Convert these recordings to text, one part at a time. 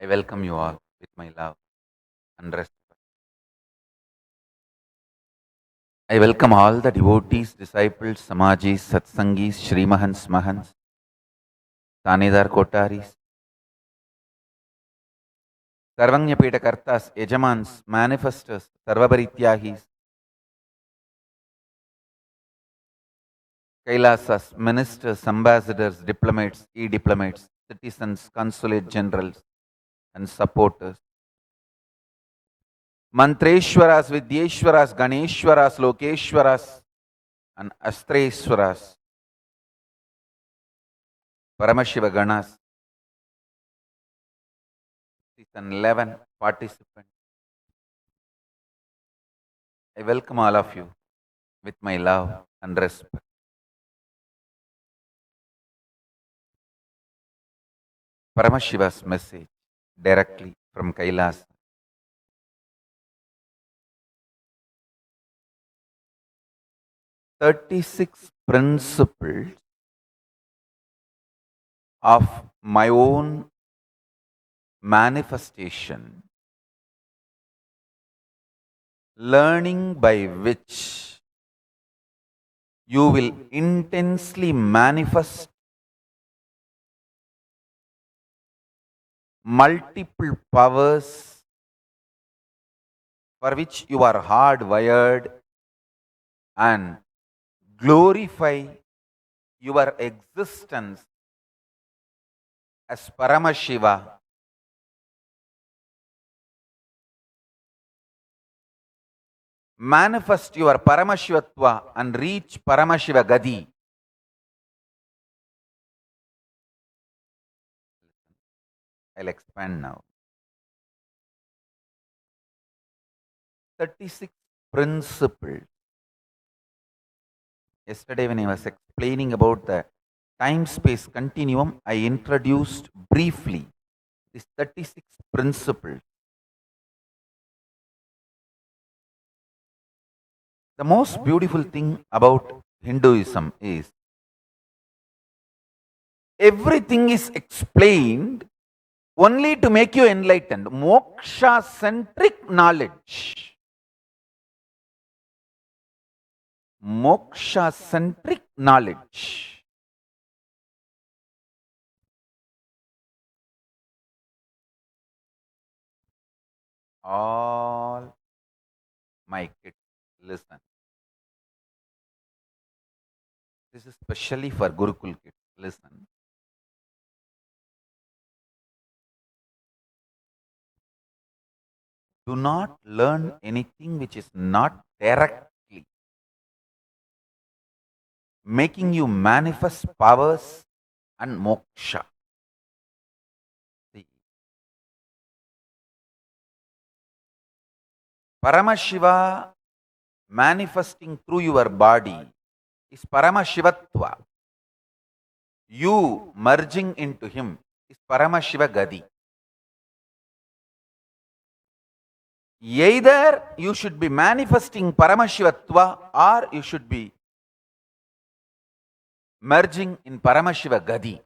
I welcome you all with my love and respect. I welcome all the devotees, disciples, Samajis, Satsangis, Shrimahans, Mahans, Tanidar Kotaris, Sarvanyapeta Kartas, Yajamans, Manifestors, Sarvabarityahis, Kailasas, Ministers, Ambassadors, Diplomats, E-Diplomats, Citizens, Consulate Generals, and supporters. Mantreshwaras, Vidyeshwaras, Ganeshwaras, Lokeshwaras, and Astreshwaras, Paramashiva Ganas, season 11 participants. I welcome all of you with my love and respect. Paramashiva's message directly from Kailas. 36 principles of my own manifestation, learning by which you will intensely manifest multiple powers for which you are hardwired and glorify your existence as Paramashiva. Manifest your Paramashivatva and reach Paramashiva Gadi. I'll expand now. 36 principles. Yesterday, when I was explaining about the time-space continuum, I introduced briefly these 36 principles. The most beautiful thing about Hinduism is everything is explained only to make you enlightened. Moksha-centric knowledge. Moksha-centric knowledge. All my kids, listen. This is specially for Gurukul kids. Listen. Do not learn anything which is not directly making you manifest powers and moksha. See, Paramashiva manifesting through your body is Paramashivatva. You merging into him is Paramashiva Gadi. Either you should be manifesting Paramashivatva or you should be merging in Paramashiva Gadi.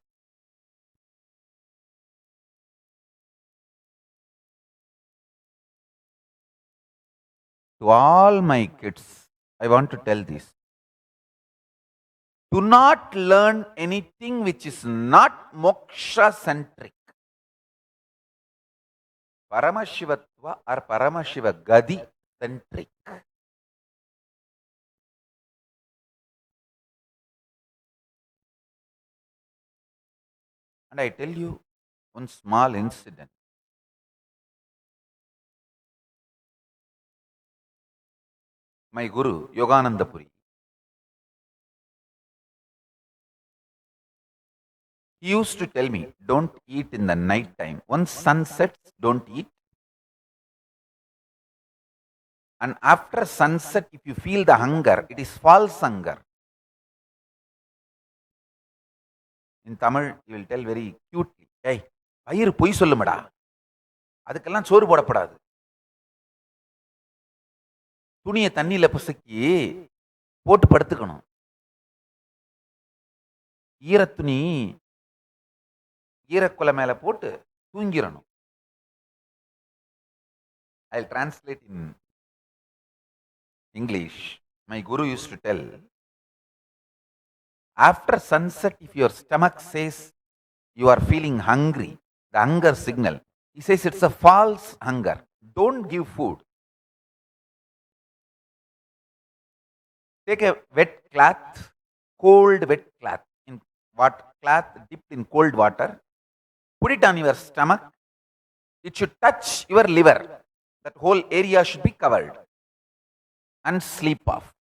To all my kids, I want to tell this. Do not learn anything which is not moksha-centric. Paramashivatva or Paramashiva Gadi-centric. And I tell you one small incident. My Guru, Yogananda Puri, he used to tell me, don't eat in the night time. Once sun sets, don't eat. And after sunset, if you feel the hunger, it is false hunger. In Tamil, he will tell very cutely, hey, வயிறு பொய் சொல்லுமடா, அதுக்கெல்லாம் சோறு போடப்படாது. துணியை தண்ணியில பிசக்கி போட்டு படுத்துக்கணும். ஈரத்துணி ஈரக்குலை மேல போட்டு தூங்கிடணும். I'll translate in English. My guru used to tell, after sunset, if your stomach says you are feeling hungry, the hunger signal, he says it's a false hunger. Don't give food. Take a wet cloth, cold wet cloth, in what cloth dipped in cold water, put it on your stomach. It should touch your liver. That whole area should be covered and sleep off.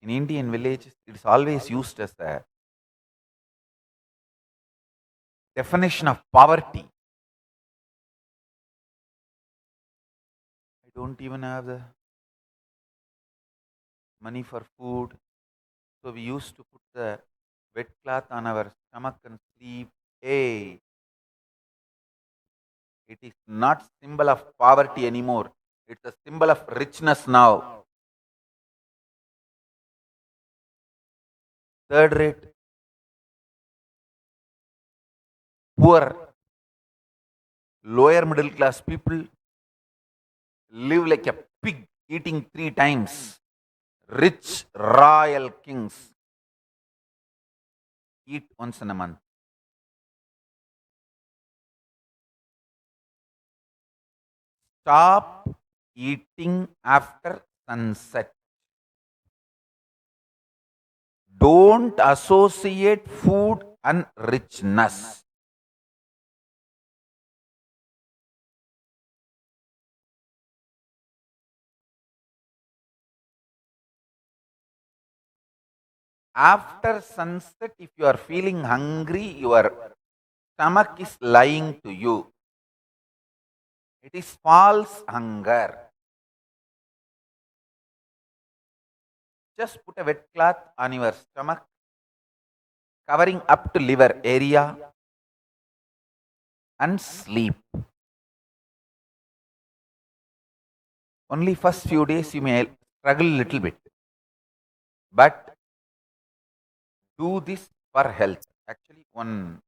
In Indian villages, it's always used as a definition of poverty. I don't even have the money for food. So we used to put the wet cloth on our stomach and sleep. Hey, it is not symbol of poverty anymore. It's a symbol of richness now. Third rate, poor, lower middle class people live like a pig eating 3 times. Rich royal kings eat once in a month. Stop eating after sunset. Don't associate food and richness. After sunset, if you are feeling hungry, your stomach is lying to you. It is false hunger. Just put a wet cloth on your stomach, covering up to liver area, and sleep. Only first few days you may struggle a little bit, but do this for health. Actually, one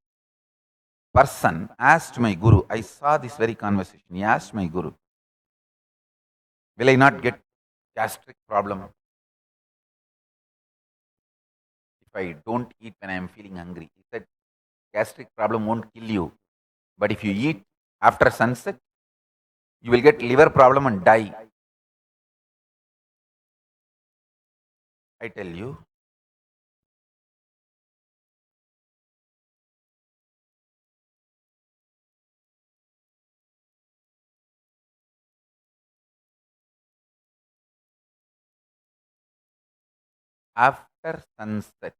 person asked my guru, I saw this very conversation. He asked my guru, will I not get gastric problem if I don't eat when I am feeling hungry? He said, gastric problem won't kill you, but if you eat after sunset, you will get liver problem and die. I tell you, after sunset,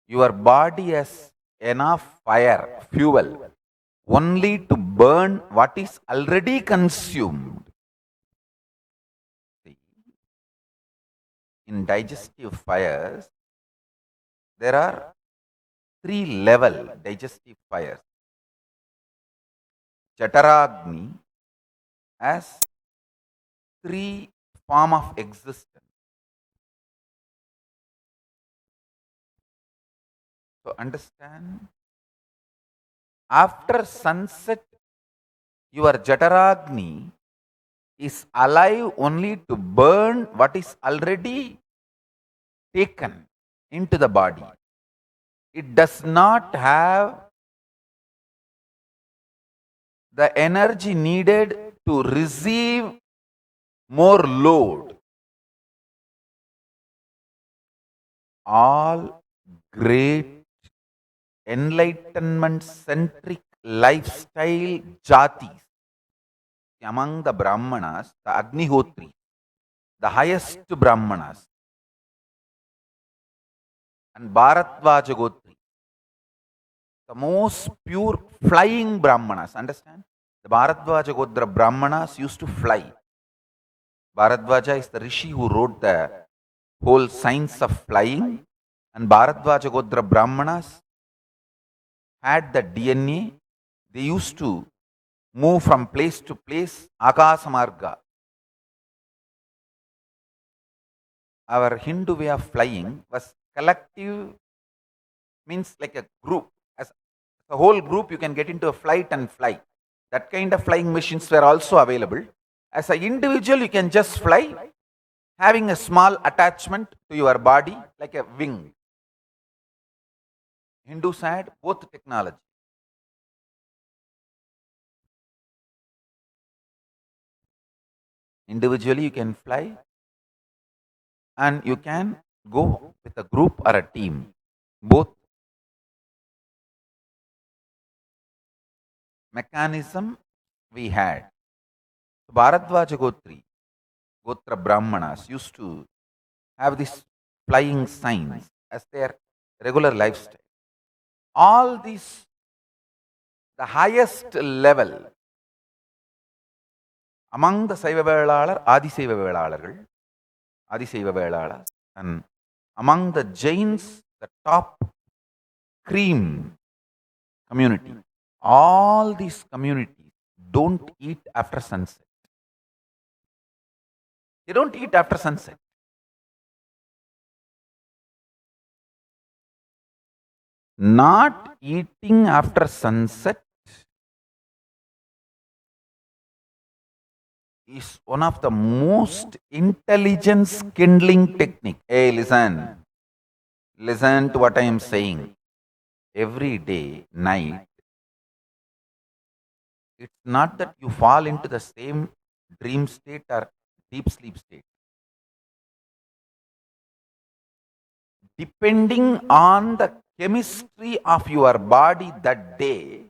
your body has enough fire, fuel, only to burn what is already consumed. See, in digestive fires, there are 3 level digestive fires. Jataragni has 3 form of existence. So understand, after sunset, your Jataragni is alive only to burn what is already taken into the body. It does not have the energy needed to receive more load. All great enlightenment centric lifestyle jatis among the Brahmanas, the Agnihotri, the highest Brahmanas, and Bharadvaja Gotri, the most pure flying Brahmanas. Understand? The Bharadvaja Gotra Brahmanas used to fly. Bharadvaja is the rishi who wrote the whole science of flying, and Bharadvaja Gotra Brahmanas had the DNA. They used to move from place to place, Akasamarga. Our Hindu way of flying was collective, means like a group, as The whole group you can get into a flight and fly. That kind of flying machines were also available. As an individual, you can just fly, having a small attachment to your body like a wing. Hindus had both technology. Individually, you can fly, and you can go with a group or a team. Both mechanism we had. Bharadwaja Gotra Brahmanas used to have this flying signs as their regular lifestyle. All these, the highest level among the Saiva Velalar, Adisaiva Velalas, and among the Jains, the top cream community. All these communities don't eat after sunset. They don't eat after sunset. Not eating after sunset is one of the most intelligence kindling technique. Hey, listen. Listen to what I am saying. Every day, night, it's not that you fall into the same dream state or deep sleep state. Depending on the chemistry of your body that day,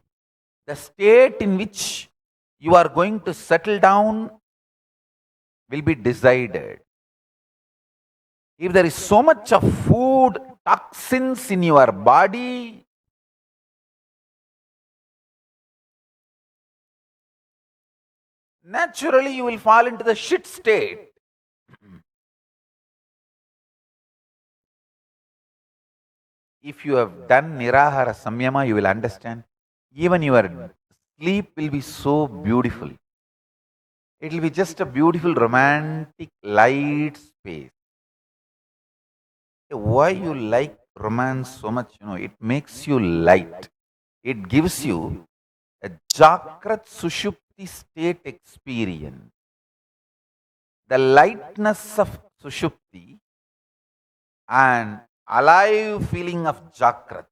the state in which you are going to settle down will be decided. If there is so much of food toxins in your body, naturally you will fall into the shit state. If you have done Nirahara Samyama, you will understand. Even your sleep will be so beautiful. It will be just a beautiful, romantic, light space. Why you like romance so much? It makes you light. It gives you a Jagrat Sushupti state experience. The lightness of Sushupti and alive feeling of Jagrat.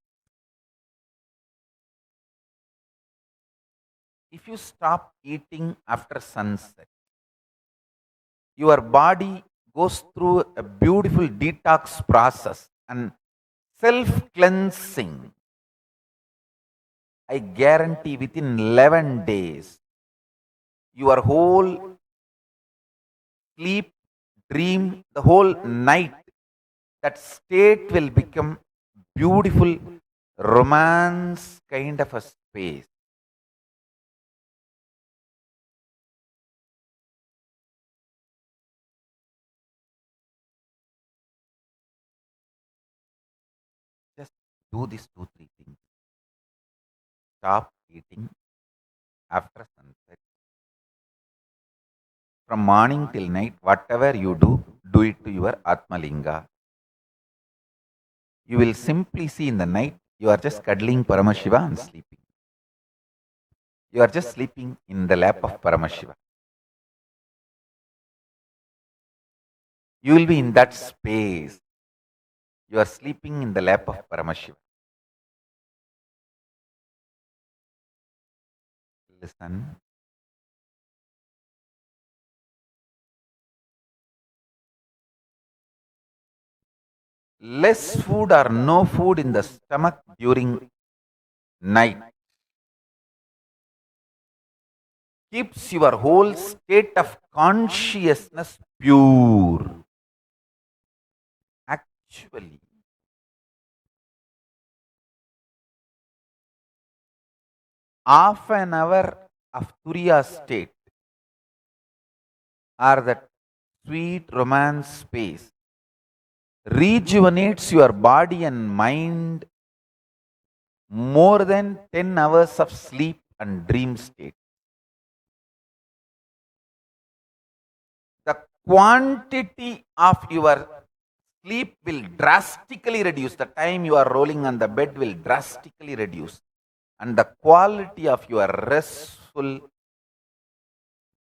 If you stop eating after sunset, your body goes through a beautiful detox process and self-cleansing. I guarantee within 11 days, your whole sleep, dream, the whole night, that state will become beautiful romance kind of a space. Just do these 2, 3 things. Stop eating after sunset. From morning till night, whatever you do it to your Atmalinga. You will simply see in the night, you are just cuddling Paramashiva and sleeping. You are just sleeping in the lap of Paramashiva. You will be in that space. You are sleeping in the lap of Paramashiva. Listen. Less food or no food in the stomach during night keeps your whole state of consciousness pure. Actually, half an hour of Turiya state or that sweet romance space rejuvenates your body and mind more than 10 hours of sleep and dream state. The quantity of your sleep will drastically reduce. The time you are rolling on the bed will drastically reduce. and the quality of your restful,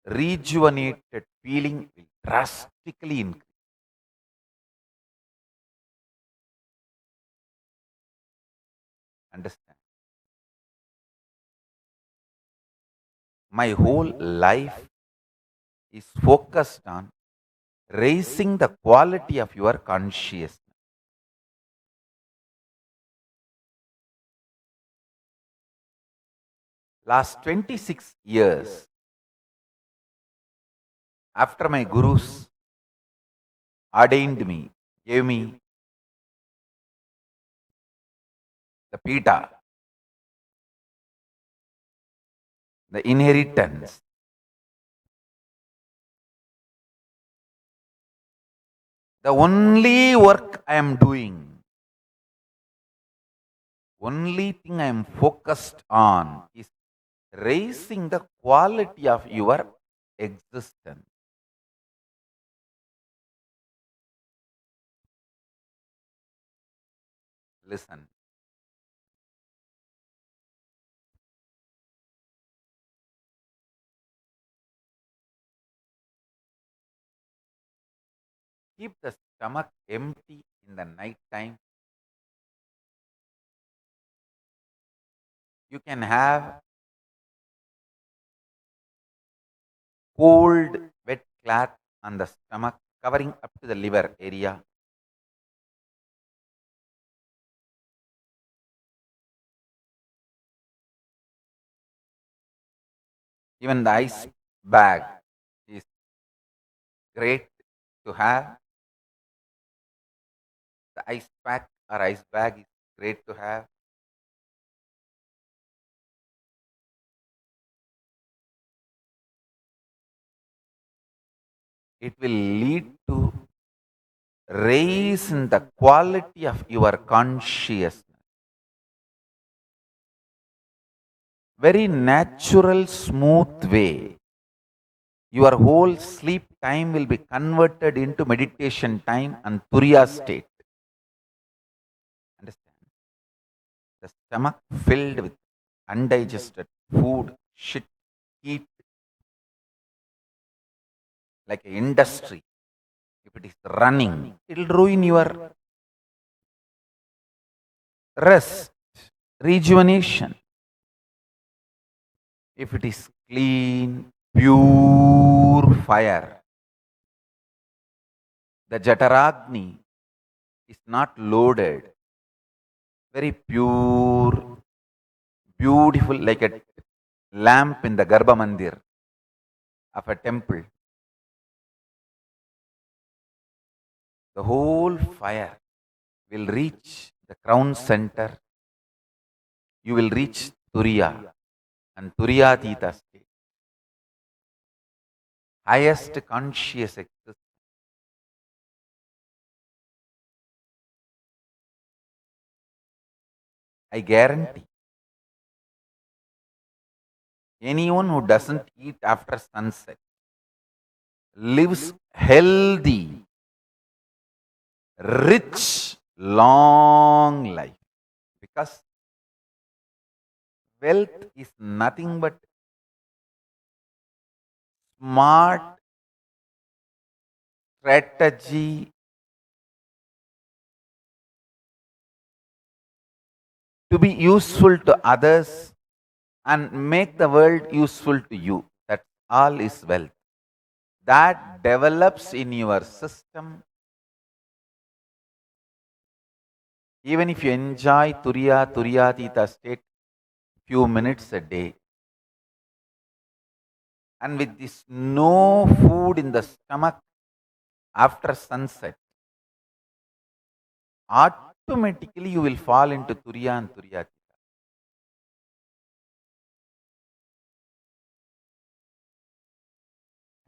rejuvenated feeling will drastically increase. Understand? My whole life is focused on raising the quality of your consciousness. Last 26 years, after my gurus ordained me, gave me the pita, the inheritance, the only work I am doing, only thing I am focused on is raising the quality of your existence. Listen. Keep the stomach empty in the night time. You can have cold, wet cloth on the stomach covering up to the liver area. Even the ice bag is great to have. The ice pack or ice bag is great to have. It will lead to raise in the quality of your consciousness. Very natural, smooth way. Your whole sleep time will be converted into meditation time and turiya state. Understand? The stomach filled with undigested food, shit, heat, like an industry. If it is running, it will ruin your rest, rejuvenation. If it is clean, pure fire, the Jataragni is not loaded, very pure, beautiful, like a lamp in the Garbha Mandir of a temple. The whole fire will reach the crown center. You will reach Turiya and Turiyatita state. Highest conscious existence. I guarantee anyone who doesn't eat after sunset lives healthy, rich, long life. Because wealth is nothing but smart strategy to be useful to others and make the world useful to you. That all is wealth. That develops in your system. Even if you enjoy Turiyatita state few minutes a day, and with this no food in the stomach after sunset, automatically you will fall into Turiya and Turiyatita.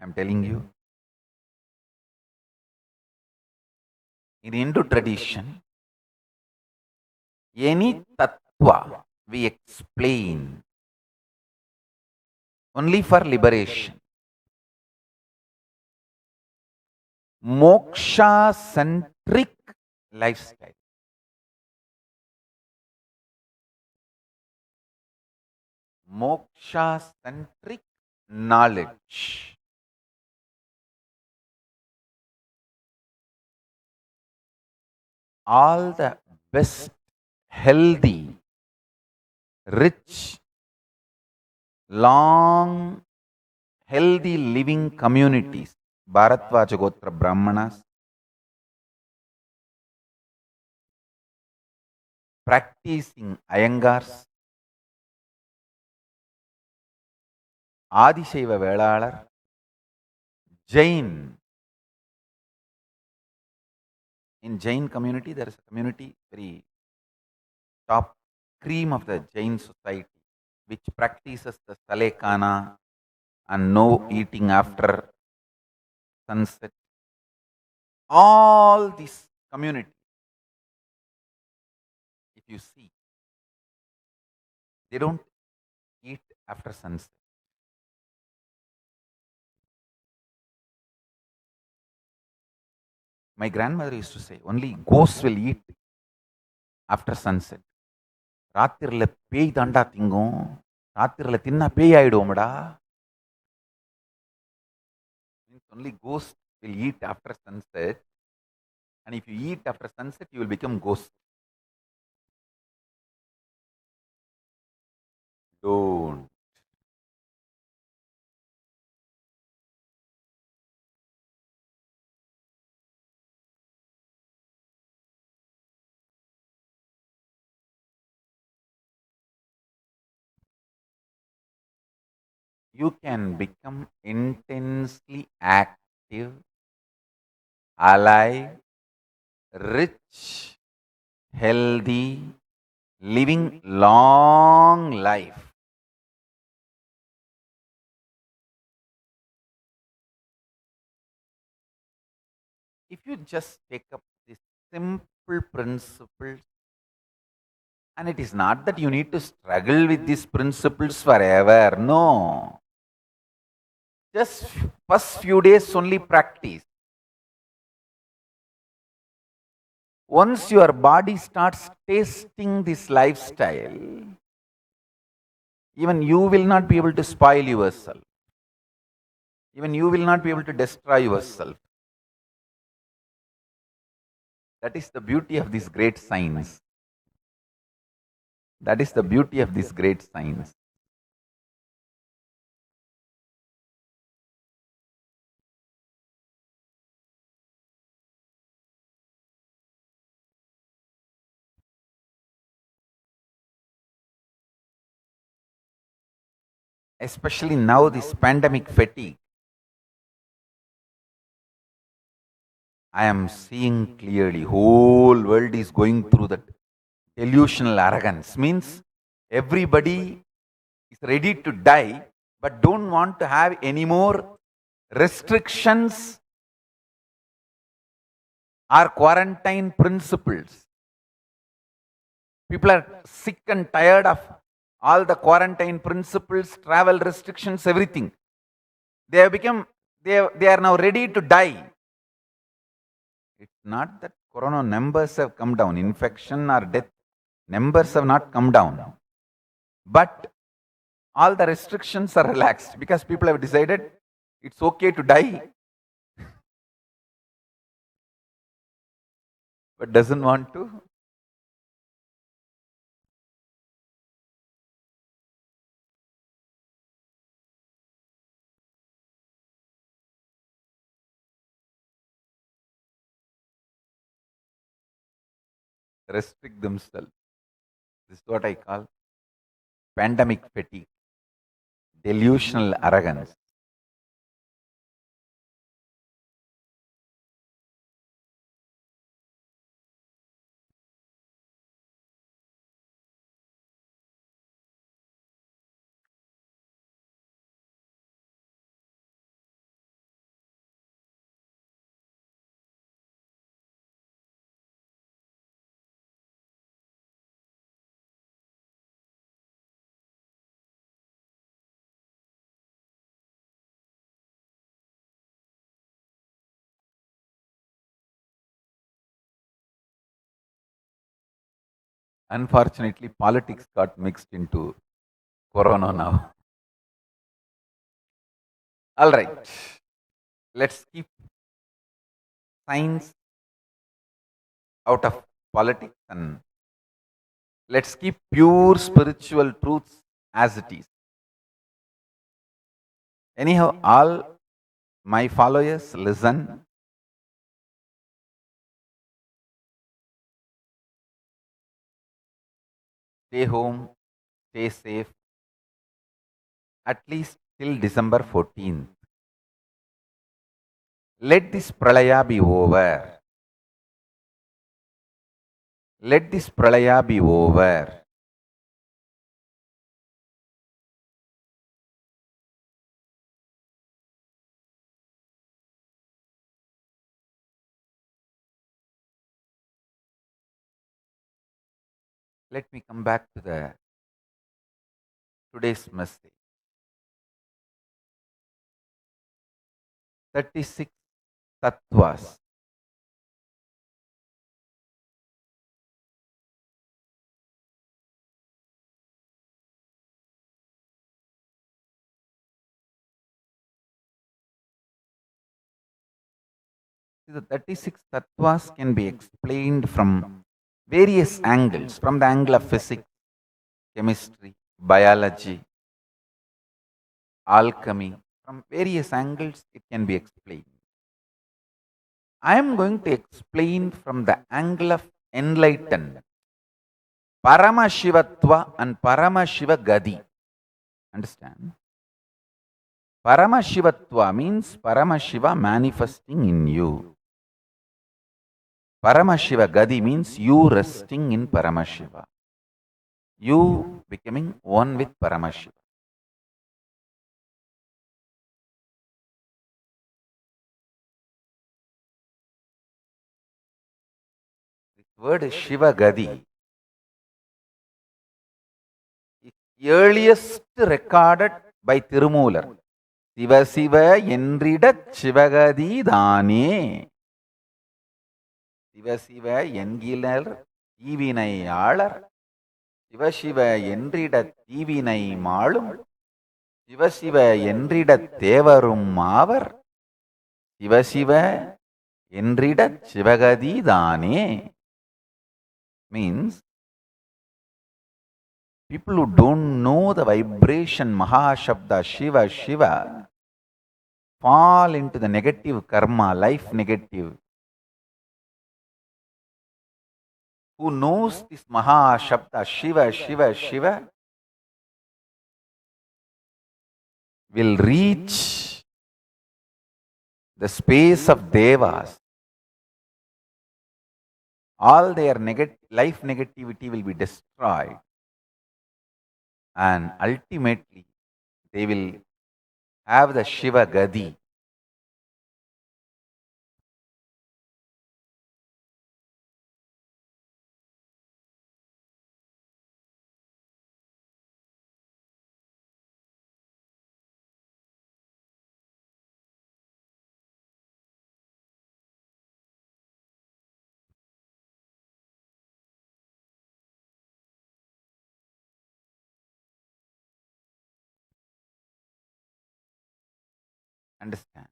I am telling you. In Hindu tradition, any tattva we explain only for liberation. Moksha centric lifestyle. moksha centric knowledge. All the best, healthy, rich, long, healthy living communities, Bharatvaja Brahmanas, practicing Iyengars, Adishaiva Velalar, Jain. In Jain community, there is a community, very top cream of the Jain society, which practices the Salekana and no eating after sunset. All this community, if you see, they don't eat after sunset. My grandmother used to say, only ghosts will eat after sunset. ராத்திரில பேய் தாண்டா திங்கும், ராத்திரில தின்னா பேய் ஆயிடுவோம்டா. Only ghosts will eat after sunset, and if you eat after sunset, you will become ghost. Don't. You can become intensely active, alive, rich, healthy, living long life. If you just take up this simple principles, and it is not that you need to struggle with these principles forever. No. Just first few days only practice. Once your body starts tasting this lifestyle, even you will not be able to spoil yourself. Even you will not be able to destroy yourself. That is the beauty of this great science. That is the beauty of this great science. Especially now, this pandemic fatigue. I am seeing clearly, whole world is going through that delusional arrogance. Means everybody is ready to die, but don't want to have any more restrictions or quarantine principles. People are sick and tired of all the quarantine principles, travel restrictions, everything. They have become, they are now ready to die. It's not that corona numbers have come down, infection or death numbers have not come down. But all the restrictions are relaxed because people have decided it's okay to die, but doesn't want to. Restrict themselves. This is what I call pandemic fatigue, delusional arrogance. Unfortunately, politics got mixed into Corona now. All right. Let's keep science out of politics and let's keep pure spiritual truths as it is. Anyhow, all my followers listen. Stay home, stay safe, at least till December 14th. Let this pralaya be over. Let this pralaya be over. Let me come back to the today's message. 36 tattvas. The 36 tattvas can be explained from various angles, from the angle of physics, chemistry, biology, alchemy, from various angles it can be explained. I am going to explain from the angle of enlightenment. Paramashivatva and Paramashiva Gadi. Understand? Paramashivatva means Paramashiva manifesting in you. Paramashiva Gadi means you resting in Paramashiva. You becoming one with Paramashiva. This word is Shiva Gadi. Earliest recorded by Tirumular. Siva Siva Enridat Shivagadi Dane. Siva Siva Engilar Divinai Siva Siva Enridat Divinai Malum. Siva Siva Enridat Devarum Mavar. Siva Siva Enridat Shivagadi Dane. Means people who don't know the vibration Mahashabda Shiva Shiva fall into the negative karma, life negative. Who knows this Mahashabda Shiva Shiva Shiva will reach the space of Devas. All their life negativity will be destroyed. And ultimately, they will have the Shiva Gadi. Understand?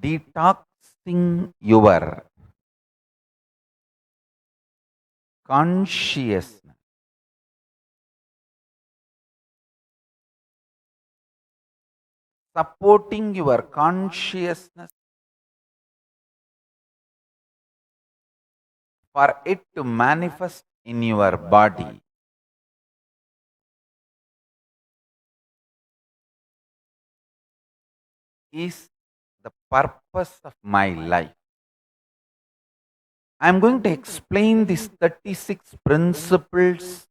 Detoxing your consciousness. Supporting your consciousness for it to manifest in your body. Is the purpose of my life. I am going to explain these 36 principles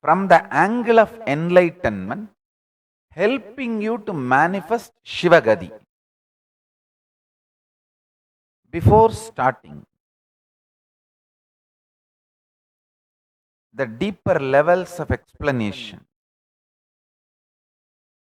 from the angle of enlightenment, helping you to manifest Shivagadi. Before starting, the deeper levels of explanation,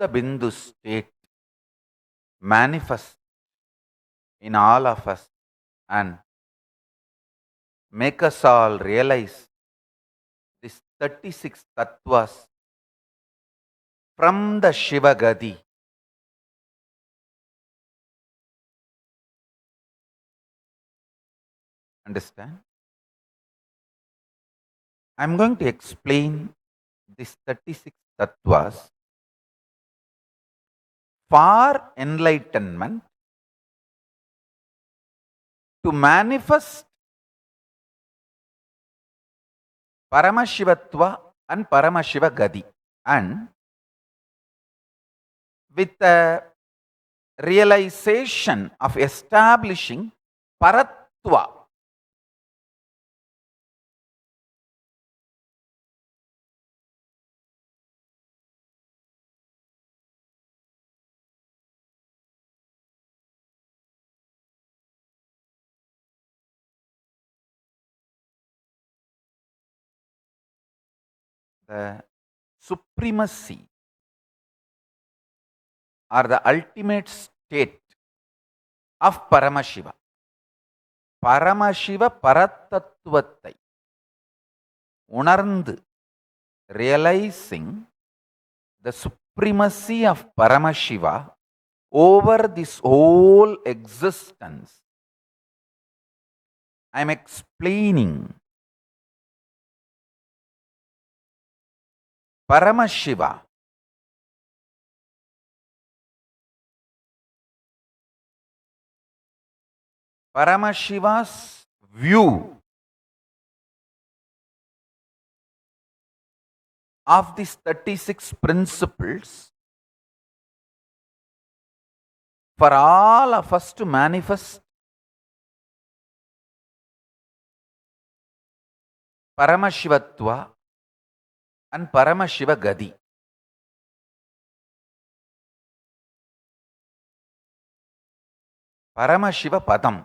Akshupta Bindu state manifest in all of us and make us all realize these 36 tattvas from the Shiva Gadi. Understand? I am going to explain these 36 tattvas for enlightenment to manifest Paramashivatva and Paramashiva Gadi, and with the realization of establishing Paratva. The supremacy or the ultimate state of Paramashiva. Paramashiva Paratatvatai உணர்ந்து realizing the supremacy of Paramashiva over this whole existence. I am explaining Paramashiva Paramashiva's view of these 36 principles for all of us to manifest Paramashivatva and Paramashiva Gadi. Paramashiva Padam.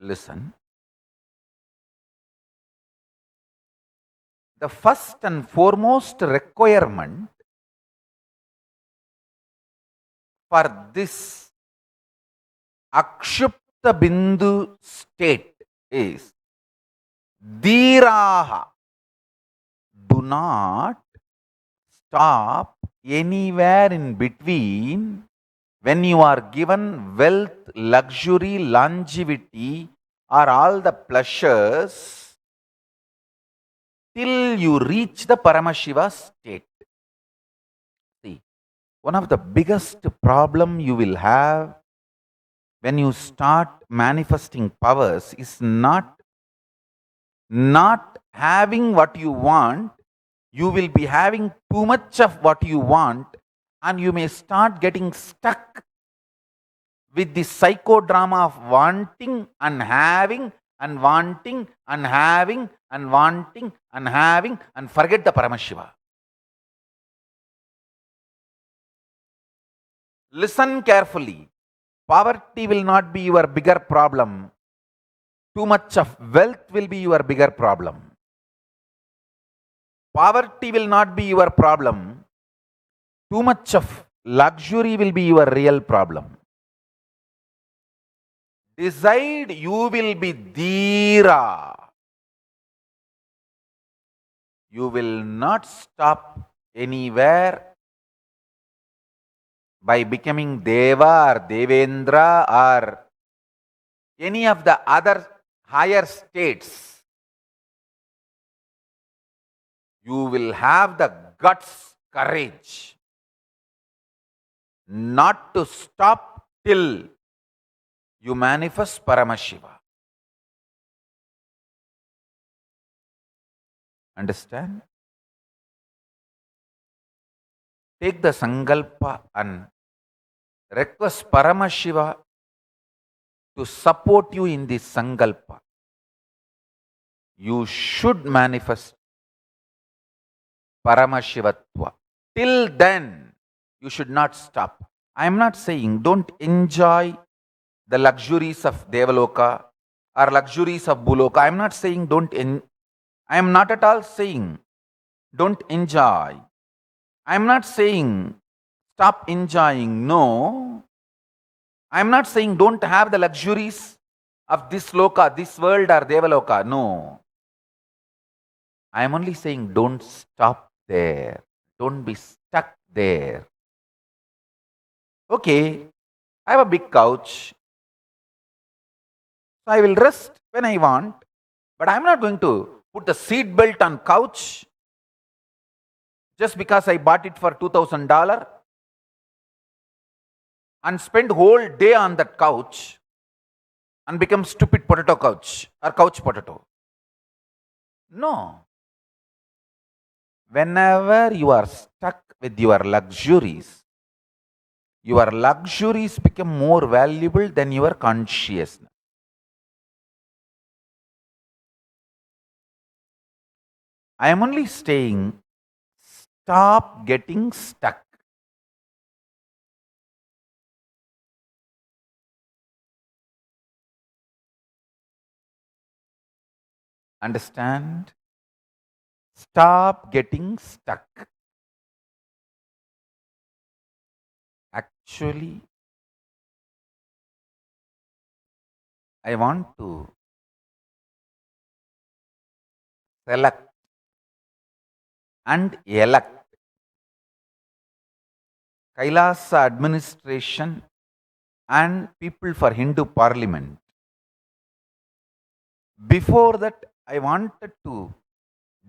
Listen. The first and foremost requirement for this Akshupta Bindu state is Dhiraha. Do not stop anywhere in between when you are given wealth, luxury, longevity, or all the pleasures till you reach the Paramashiva state. See, one of the biggest problem you will have when you start manifesting powers is not having what you want. You will be having too much of what you want, and you may start getting stuck with the psychodrama of wanting and having and wanting and having and wanting and having and forget the Paramashiva. Listen carefully. Poverty will not be your bigger problem. Too much of wealth will be your bigger problem. Poverty will not be your problem. Too much of luxury will be your real problem. Decide you will be Dhira. You will not stop anywhere by becoming Deva or Devendra or any of the other higher states. You will have the guts, courage not to stop till you manifest Paramashiva. Understand? Take the Sankalpa and request Paramashiva to support you in this Sankalpa. You should manifest Paramashivatva. Till then, you should not stop. I am not saying don't enjoy the luxuries of Devaloka or luxuries of Buloka. I am not saying don't I am not at all saying don't enjoy. I am not saying stop enjoying. No. I am not saying don't have the luxuries of this loka, this world or devaloka. No. I am only saying don't stop there. Don't be stuck there. Okay, I have a big couch. So I will rest when I want. But I'm not going to put a seat belt on couch just because I bought it for $2,000 and spend whole day on that couch and become stupid potato couch or couch potato. No. Whenever you are stuck with your luxuries become more valuable than your consciousness. I am only saying stop getting stuck. Understand? Stop getting stuck. Actually, I want to select and elect Kailasa administration and people for Hindu parliament. Before that, I wanted to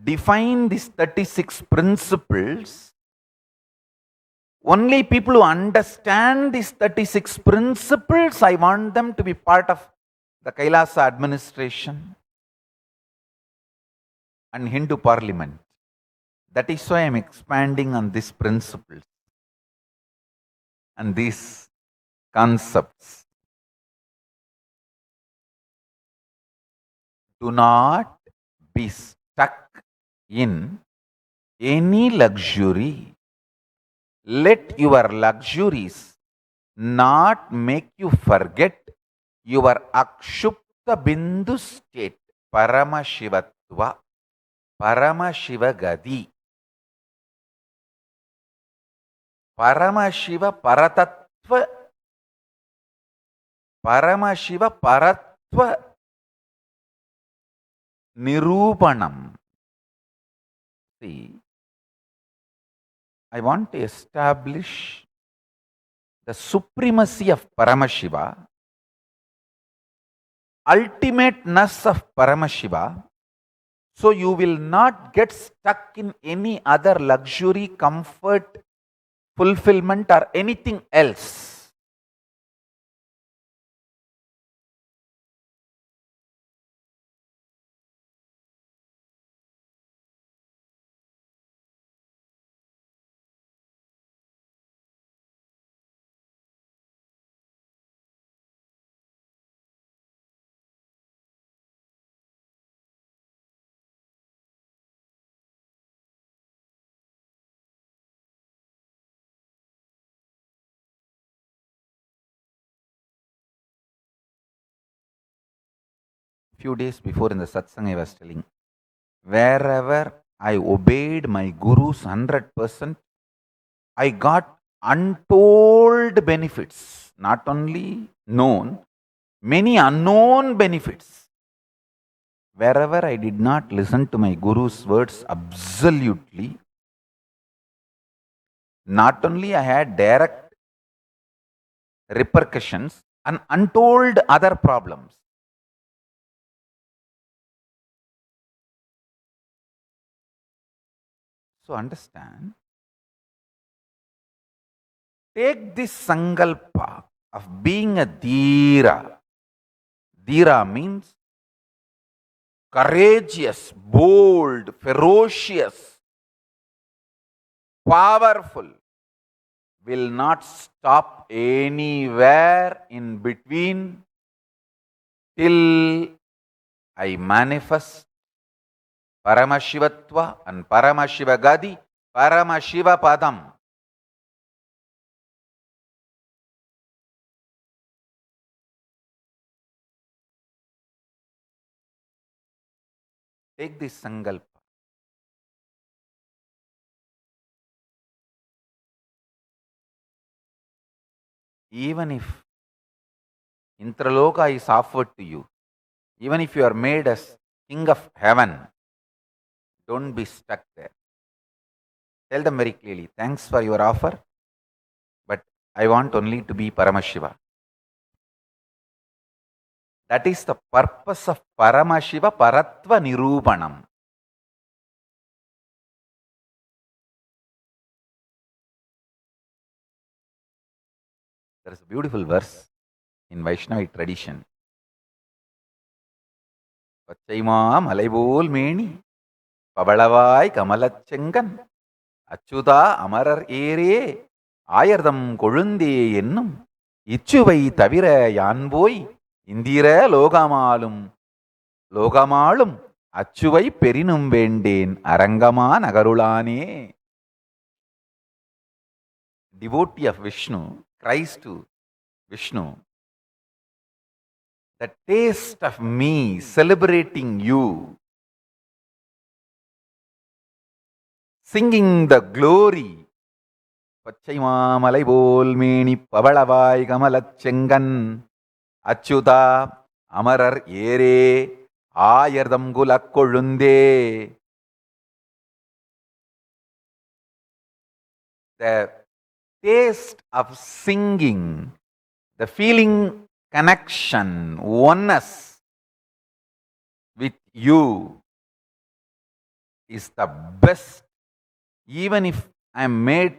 define these 36 principles. Only people who understand these 36 principles, I want them to be part of the Kailasa administration and Hindu parliament. That is why I am expanding on these principles and these concepts. Do not be stuck in any luxury. Let your luxuries not make you forget your Akshupta Bindu state, Paramashivatva, Paramashivagadi. Paramashiva Paratatva, Paramashiva Paratva Nirupanam. See, I want to establish the supremacy of Paramashiva, ultimateness of Paramashiva, so you will not get stuck in any other luxury, comfort, fulfillment, or anything else. Few days before in the satsang I was telling, wherever I obeyed my gurus 100%, I got untold benefits, not only known, many unknown benefits. Wherever I did not listen to my guru's words absolutely, not only I had direct repercussions and untold other problems. So understand, take this sankalpa of being a dhira. Dhira means courageous, bold, ferocious, powerful, will not stop anywhere in between till I manifest Paramashivatva and Paramashivagadi, Paramashiva Padam. Take this sankalpa. Even if Intraloka is offered to you, even if you are made as king of heaven, don't be stuck there. Tell them very clearly, thanks for your offer, but I want only to be Paramashiva. That is the purpose of Paramashiva Paratva Nirupanam. There is a beautiful verse in Vaishnava tradition. பச்சைமா மலைபோல் மேனி பவளவாய் கமலச்செங்கன் அச்சுதா அமரர் ஏரே ஆயர்தம் கொழுந்தே என்னும் இச்சுவை தவிர யான் போய் இந்திர லோகமாளும் அச்சுவை பெரினும் வேண்டேன் அரங்கமா நகருளானே. Devotee of Vishnu cries to Vishnu, the taste of me celebrating you, singing the glory. பச்சை மாமலை போல் மேனி பவளவாய் கமலச்செங்கன் அச்சுதா அமரர் ஏரே ஆயர்தம் குலக் கொழுந்தே. The taste of singing, the feeling connection, oneness with you is the best. Even if I am made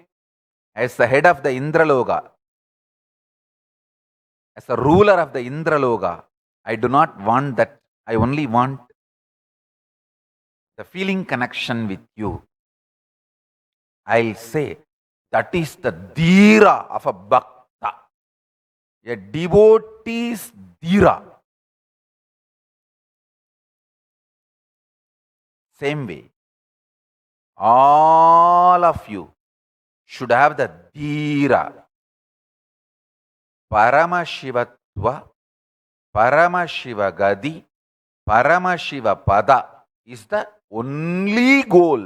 as the head of the Indraloka, as the ruler of the Indraloka, I do not want that. I only want the feeling connection with you. I'll say that is the dhira of a bhakta, a devotee's dhira. Same way, all of you should have the dhira. Paramashivatva, Paramashiva Gadi, Paramashiva Pada is the only goal.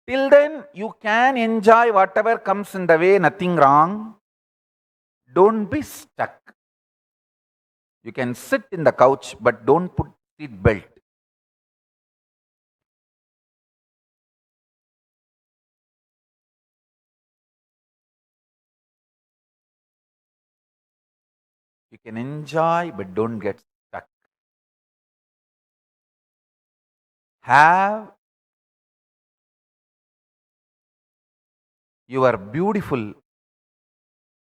Till then, you can enjoy whatever comes in the way, nothing wrong. Don't be stuck. You can sit in the couch, but don't put seat belt. You can enjoy, but don't get stuck. Have your beautiful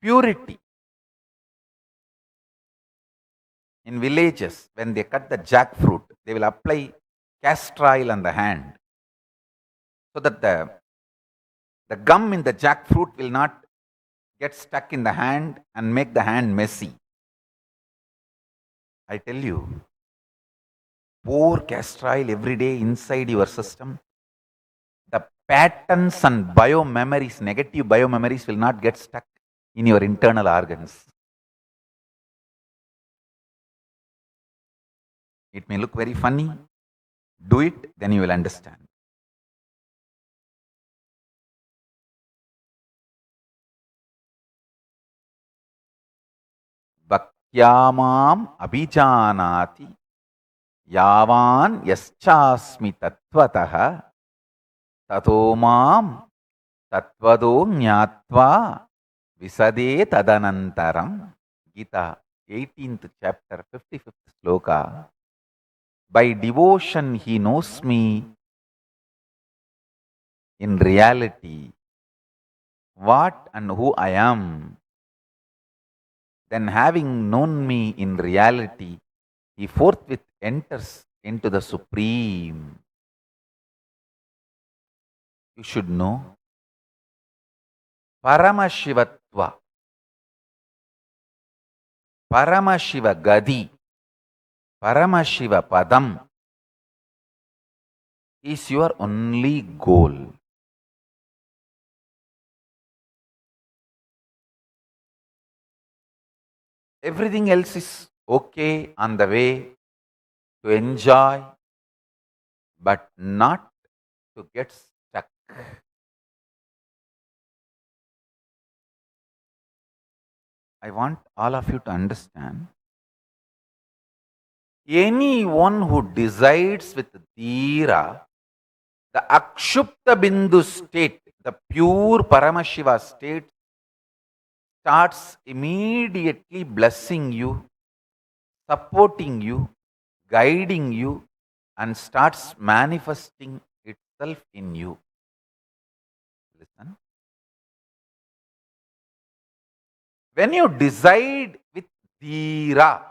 purity. In villages, when they cut the jackfruit, they will apply castor oil on the hand so that the gum in the jackfruit will not get stuck in the hand and make the hand messy. I tell you, pour castor oil every day inside your system. The patterns and biomemories, negative biomemories will not get stuck in your internal organs. It may look very funny. Do it, then you will understand. Bhaktyamam abhijanati yavan yaschasmi tattvataha tato mam tattvado jnatva visade tadanantaram. Gita, 18th chapter, 55th sloka. By devotion he knows me in reality, what and who I am. Then having known me in reality, he forthwith enters into the Supreme. You should know Paramashivatva, Paramashiva Gadi, Paramashiva Padam is your only goal. Everything else is okay on the way. to enjoy, but not to get stuck. I want all of you to understand. Anyone who decides with Dhira, the Akshupta Bindu state, the pure Paramashiva state, starts immediately blessing you, supporting you, guiding you, and starts manifesting itself in you. Listen. When you decide with Dhira,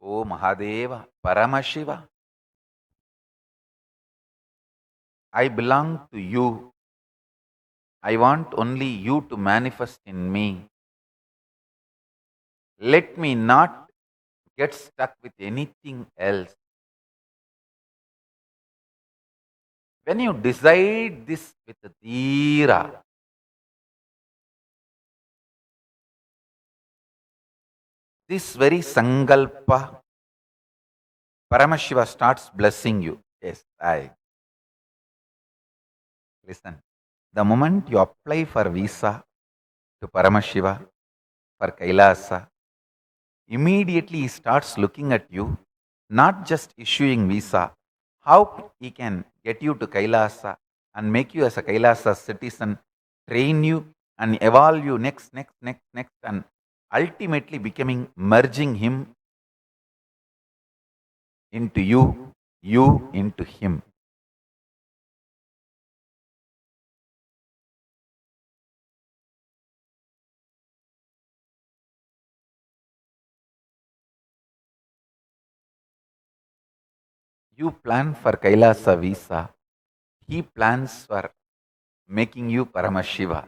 O Mahadeva, Paramashiva, I belong to you. I want only you to manifest in me. Let me not get stuck with anything else. When you decide this with Dhira, this very Sankalpa, Paramashiva starts blessing you. Yes, listen. The moment you apply for visa to Paramashiva, for Kailasa, immediately he starts looking at you, not just issuing visa, how he can get you to Kailasa and make you as a Kailasa citizen, train you and evolve you next, and ultimately becoming merging him into you, you into him. You plan for Kailasa visa, he plans for making you Paramashiva.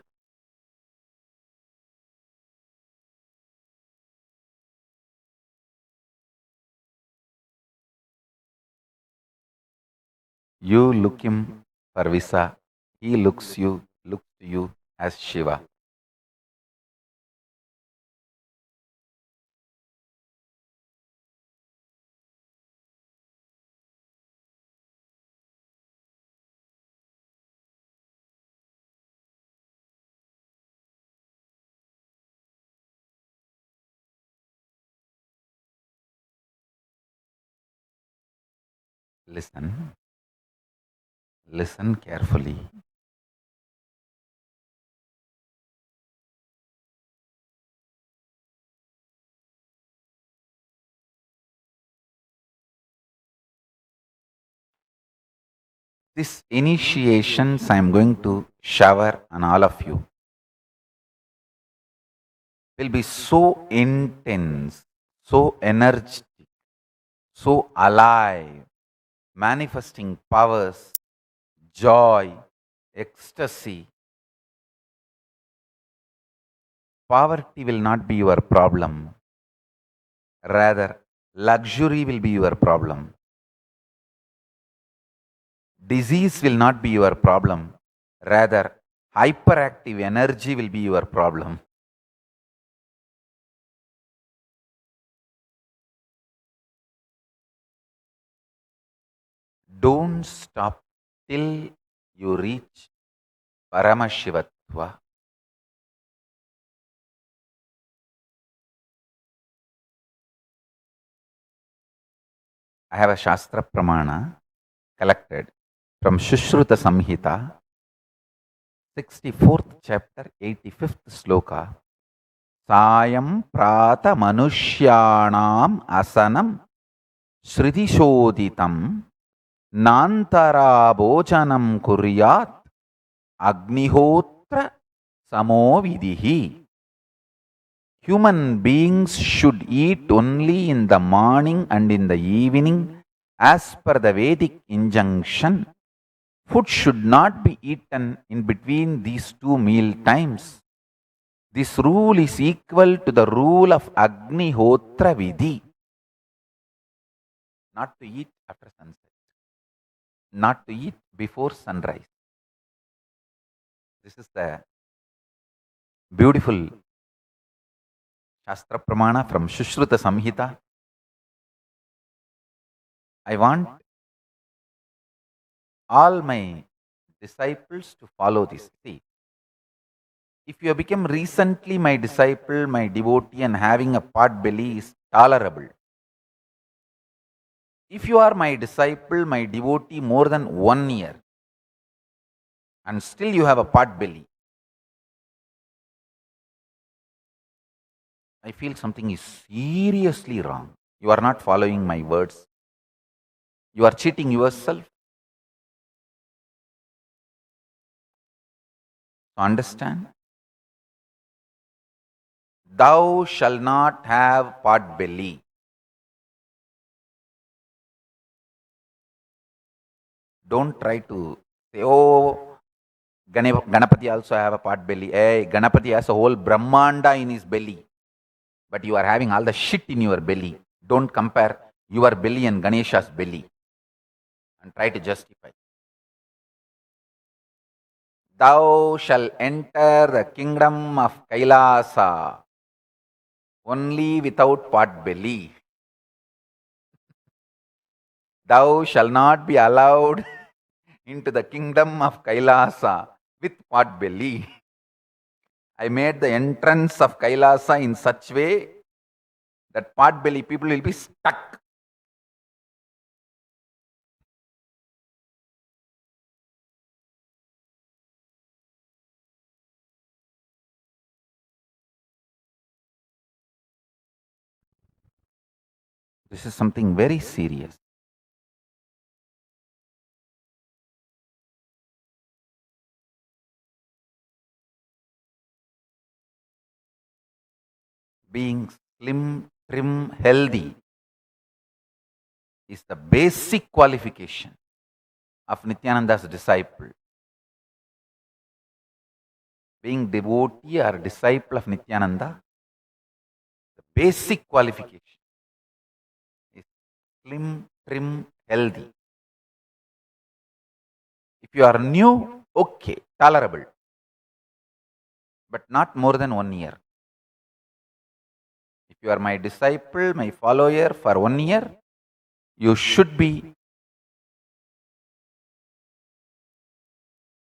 You look him for visa, he looks to you as Shiva. Listen carefully. This initiations I am going to shower on all of you will be so intense, so energetic, so alive, manifesting powers, joy, ecstasy. Poverty will not be your problem. Rather, luxury will be your problem. Disease will not be your problem. Rather, hyperactive energy will be your problem. Don't stop till you reach Paramashivatva. I have a Shastra Pramana collected from Shushruta Samhita, 64th chapter, 85th sloka. Sayam prata manushyanam asanam shridishoditam nantara bhojanam kuryat agnihotra samovidihi. Human beings should eat only in the morning and in the evening as per the Vedic injunction. Food should not be eaten in between these two meal times. This rule is equal to the rule of Agnihotra Vidhi. Not to eat after sunset, not to eat before sunrise. This is the beautiful Shastra Pramana from Shushruta Samhita. I want all my disciples to follow this. See, if you have become recently my disciple, my devotee, and having a pot belly is tolerable. If you are my disciple, my devotee more than 1 year, and still you have a pot belly, I feel something is seriously wrong. You are not following my words. You are cheating yourself. So understand? Thou shall not have pot belly. Don't try to say, oh, Ganapati also have a pot belly. Hey, Ganapati has a whole Brahmanda in his belly. But you are having all the shit in your belly. Don't compare your belly and Ganesha's belly and try to justify. Thou shall enter the kingdom of Kailasa only without pot belly. Thou shall not be allowed into the kingdom of Kailasa with pot belly. I made the entrance of Kailasa in such way that pot belly people will be stuck. This is something very serious. Being slim, trim, healthy is the basic qualification of Nityananda's disciple. Being devotee or disciple of Nityananda, the basic qualification is slim, trim, healthy. If you are new, okay, tolerable, but not more than 1 year. If you are my disciple, my follower for 1 year, you should be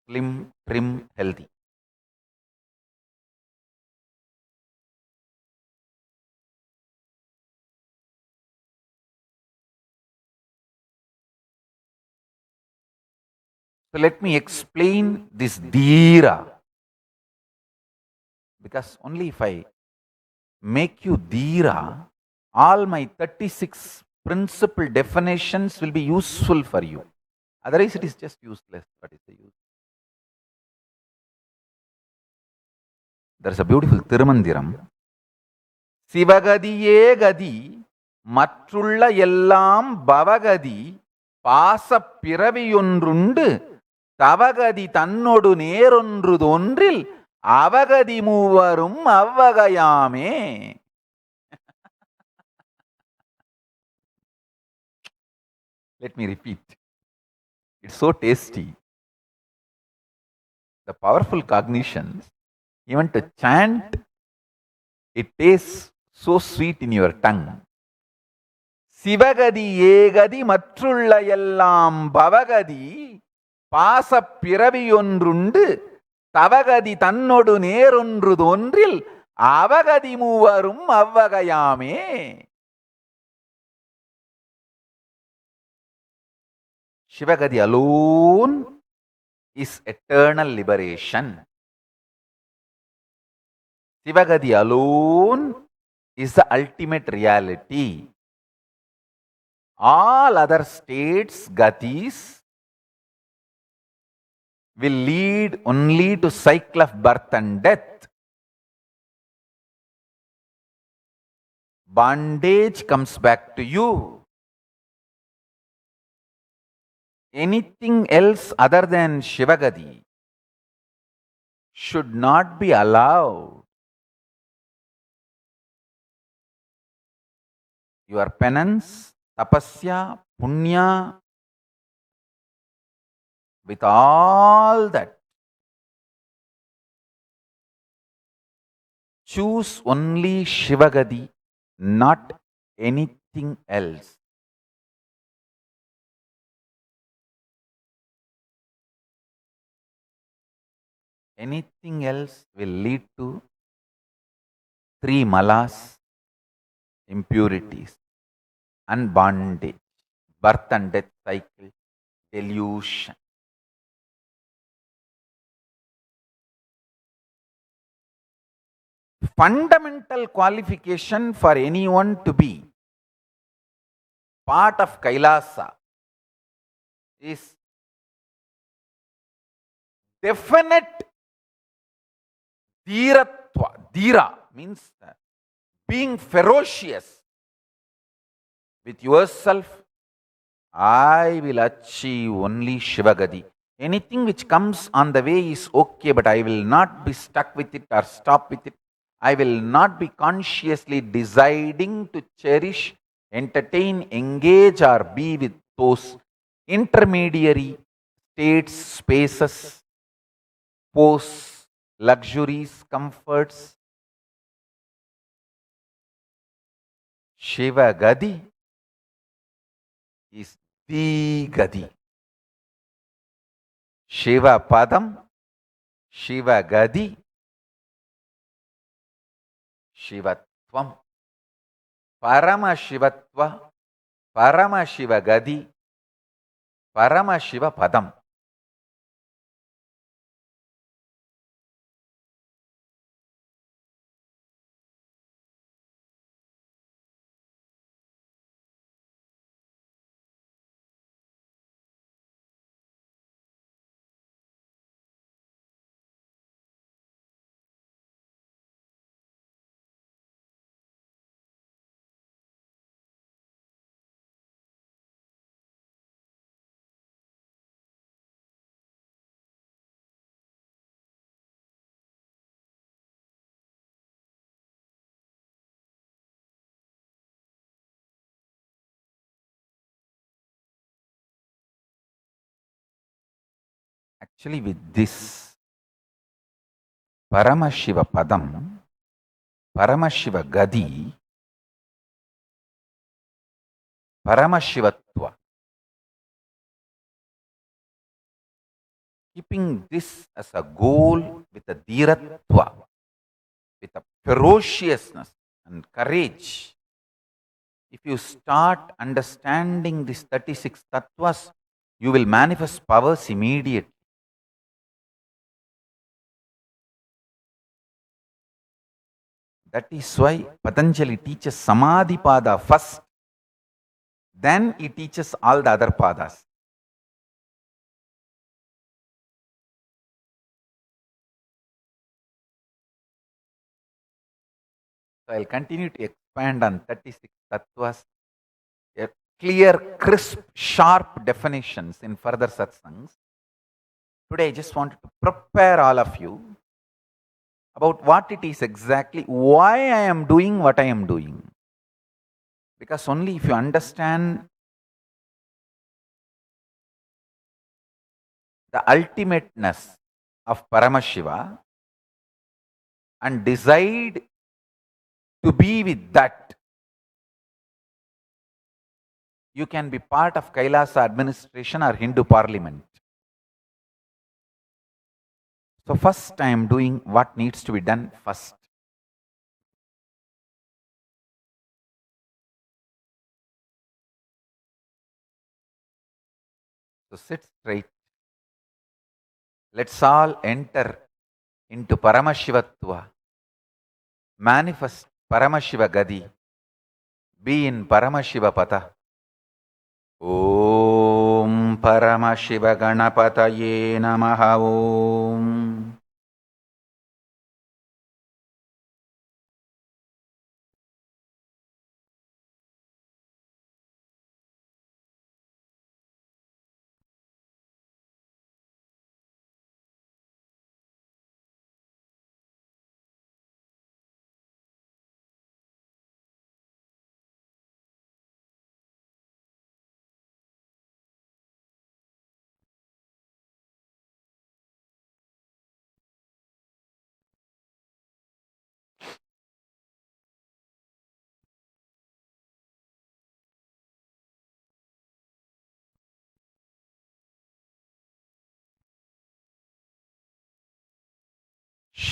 slim, trim, healthy. So let me explain this dhira. Because only if I make you dhira, all my 36 principal definitions will be useful for you. Otherwise, it is just useless. What is the use? There is a beautiful Tirumandiram. சிவகதியே கதி மற்றுள்ள எல்லாம் பவகதி பாசப் பிறவியொன்றுண்டு தவகதி தன்னொடு நேரொன்று தோன்றில் அவகதி மூவரும் அவ்வகையாமே. Let me repeat. It's so tasty. The powerful cognitions, even to chant, it tastes so sweet in your tongue. சிவகதி ஏகதி மற்றுள்ள எல்லாம் பவகதி பாசப் பிறவியொன்றுண்டு தவகதி தன்னொடு நேரொன்று தோன்றில் அவகதி மூவரும் அவ்வகையாமே. Shivagadi alone is eternal liberation. Shivagadi alone is the ultimate reality. All other states, gatis, will lead only to cycle of birth and death. Bondage comes back to you. Anything else other than Shivagadi should not be allowed. Your penance, tapasya, punya, with all that, choose only Shivagadi, not anything else. Anything else will lead to three malas, impurities, and bondage, birth and death cycle, delusion. Fundamental qualification for anyone to be part of Kailasa is definite dhiratva. Dhira means being ferocious with yourself. I will achieve only Shivagadi. Anything which comes on the way is okay, but I will not be stuck with it or stop with it. I will not be consciously deciding to cherish, entertain, engage, or be with those intermediary states, spaces, posts, luxuries, comforts. Shiva Gadi is the Gadi. Shiva Padam, Shiva Gadi, Shivatvam. Parama Shivatva, Parama Shiva Gadi, Parama Shiva Padam. Actually, with this Paramashiva Padam, Paramashiva Gadi, Paramashivatva, keeping this as a goal with a dhiratva, with a ferociousness and courage, if you start understanding these 36 tattvas, you will manifest powers immediately. That is why Patanjali teaches Samadhi Pada first, then he teaches all the other padas. So I'll continue to expand on 36 tattvas, a clear, crisp, sharp definitions in further satsangs. Today I just wanted to prepare all of you about what it is exactly, why I am doing what I am doing. Because only if you understand the ultimateness of Paramashiva and decide to be with that, you can be part of Kailasa administration or Hindu parliament. So first I am doing what needs to be done first. So sit straight. Let's all enter into Paramashivatva. Manifest Paramashiva Gadi. Be in Paramashiva Pata. Om Paramashiva Ganapataye Namaha Om.